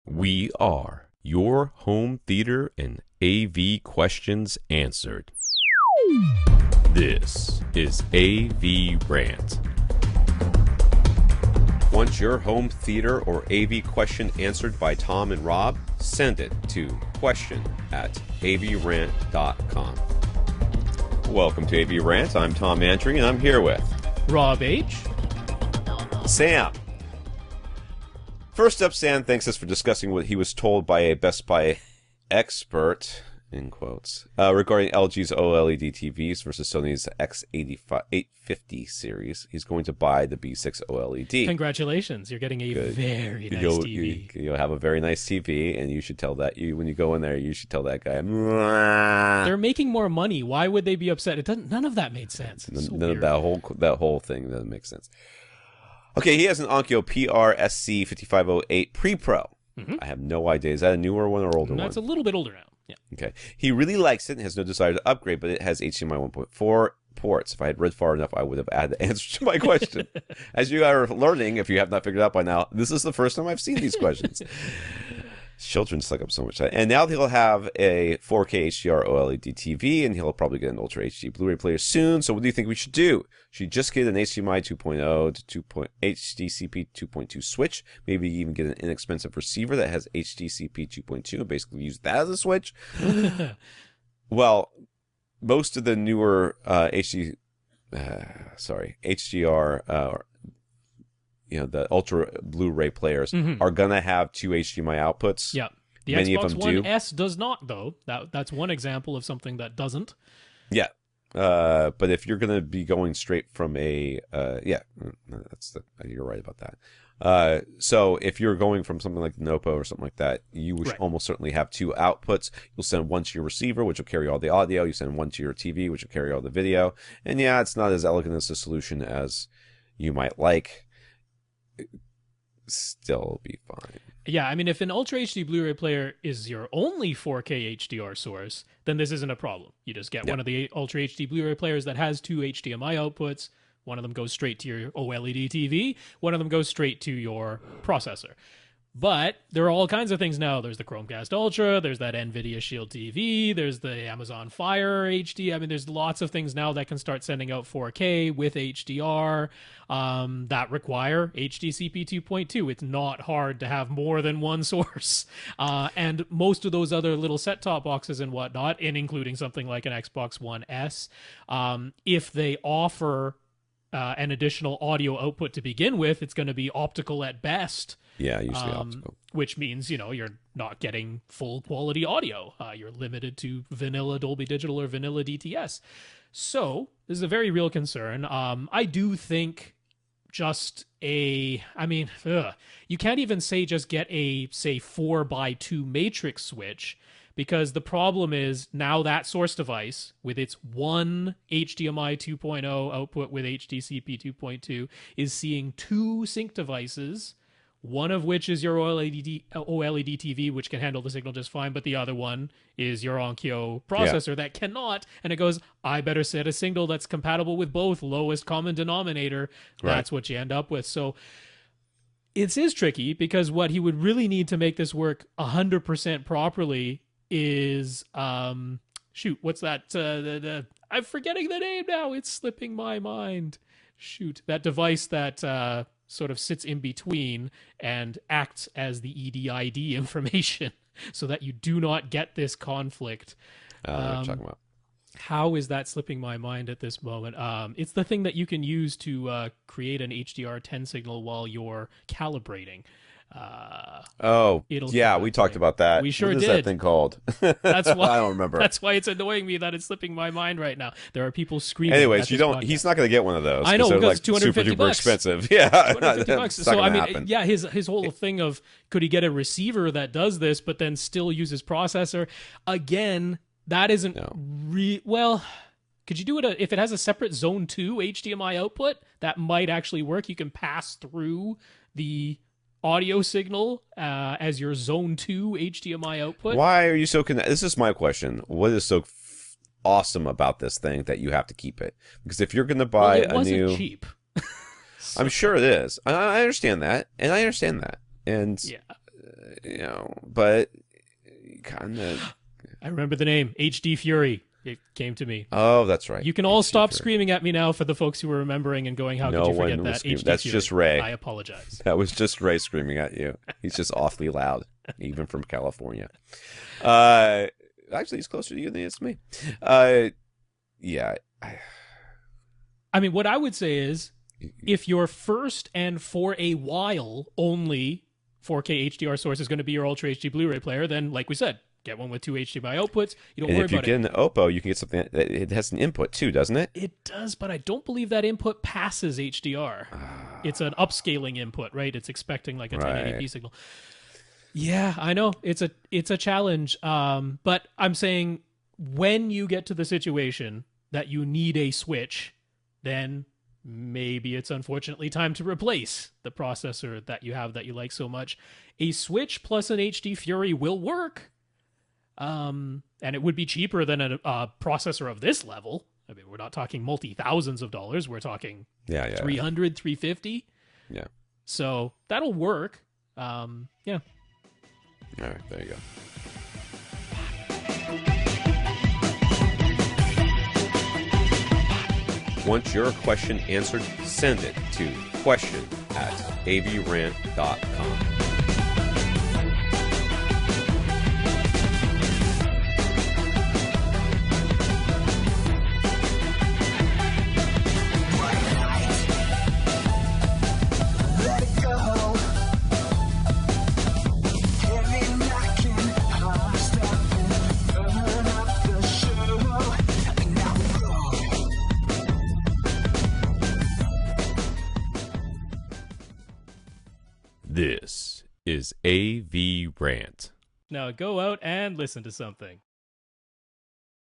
We are your home theater and AV questions answered. This is AVRant. Want your home theater or AV question answered by Tom and Rob? Send it to question@avrant.com. Welcome to AVRant. I'm Tom Andry, and I'm here with Rob H. Sam. First up, Sam thanks us for discussing what he was told by a Best Buy expert, in quotes, regarding LG's OLED TVs versus Sony's X850 series. He's going to buy the B6 OLED. Congratulations, you're getting a very nice TV. You'll have a very nice TV, and you should tell that when you go in there, you should tell that guy. They're making more money. Why would they be upset? It doesn't. None of that made sense. None of that whole thing doesn't make sense. Okay, he has an Onkyo PRSC5508 Pre-Pro. I have no idea. Is that a newer one or older one? It's a little bit older now. Yeah. Okay. He really likes it and has no desire to upgrade, but it has HDMI 1.4 ports. If I had read far enough, I would have added the answer to my question. As you are learning, if you have not figured it out by now, this is the first time I've seen these questions. Children suck up so much time. And now he'll have a 4K HDR OLED TV, and he'll probably get an Ultra HD Blu-ray player soon. So what do you think we should do? Should you just get an HDMI 2.0 to HDCP 2.2 switch? Maybe even get an inexpensive receiver that has HDCP 2.2 and basically use that as a switch? Well, most of the newer HDR the Ultra Blu-ray players are going to have two HDMI outputs. Yeah. The Many Xbox of them One do. S does not, though. That's one example of something that doesn't. Yeah. But if you're going to be going straight from you're right about that. So if you're going from something like Nopo or something like that, you should almost certainly have two outputs. You'll send one to your receiver, which will carry all the audio. You send one to your TV, which will carry all the video. And yeah, it's not as elegant as a solution as you might like. Still be fine. Yeah, I mean, if an Ultra HD Blu-ray player is your only 4K HDR source, then this isn't a problem. You just get one of the Ultra HD Blu-ray players that has two HDMI outputs. One of them goes straight to your OLED TV. One of them goes straight to your processor. But there are all kinds of things now. There's the Chromecast Ultra, there's that NVIDIA Shield TV, there's the Amazon Fire HD. I mean, there's lots of things now that can start sending out 4K with HDR that require HDCP 2.2. It's not hard to have more than one source. And most of those other little set-top boxes and whatnot, and including something like an Xbox One S, if they offer an additional audio output to begin with, it's going to be optical at best. Yeah, usually optical. Which means, you're not getting full quality audio. You're limited to vanilla Dolby Digital or vanilla DTS. So this is a very real concern. I do think you can't even say just get a, say, 4x2 matrix switch, because the problem is now that source device with its one HDMI 2.0 output with HDCP 2.2 is seeing two sync devices, one of which is your OLED TV, which can handle the signal just fine, but the other one is your Onkyo processor that cannot, and it goes, I better set a signal that's compatible with both, lowest common denominator. That's what you end up with. So it is tricky, because what he would really need to make this work 100% properly is, what's that? I'm forgetting the name now. It's slipping my mind. That device that sort of sits in between and acts as the EDID information so that you do not get this conflict. What are you talking about? How is that slipping my mind at this moment? It's the thing that you can use to create an HDR10 signal while you're calibrating. We talked about that. We sure did. What is that thing called? That's why I don't remember. That's why it's annoying me that it's slipping my mind right now. There are people screaming. Anyways, he's not going to get one of those. I know, because they're it's $250. super duper expensive. Yeah, $250. So I mean, his whole thing of, could he get a receiver that does this, but then still use his processor? Again, that isn't well. Could you do it if it has a separate Zone 2 HDMI output? That might actually work. You can pass through the audio signal as your Zone 2 HDMI output. Why are you so this is my question. What is so awesome about this thing that you have to keep it? Because if you're going to buy it wasn't cheap. I'm sure it is. I understand that. And but kind of. I remember the name, HD Fury. It came to me. Oh, that's right. You can all stop screaming at me now for the folks who were remembering and going, how could you forget that? HD That's Fury. just Ray. I apologize. That was just Ray screaming at you. He's just awfully loud, even from California. Actually, he's closer to you than it's me. Yeah. I mean, what I would say is, if your first and for a while only 4K HDR source is going to be your Ultra HD Blu-ray player, then, like we said, get one with 2 HDMI outputs. You don't worry about it. If you get an Oppo, you can get something that it has an input too, doesn't it? It does, but I don't believe that input passes HDR. It's an upscaling input, right? It's expecting like a 1080p signal. Yeah, I know. It's a challenge. But I'm saying when you get to the situation that you need a switch, then maybe it's unfortunately time to replace the processor that you have that you like so much. A switch plus an HD Fury will work. And it would be cheaper than a processor of this level. I mean, we're not talking multi-thousands of dollars. We're talking 300, 350. Yeah. So that'll work. Yeah. All right, there you go. Want your question answered? Send it to question@avrant.com. This is AVRant. Now go out and listen to something.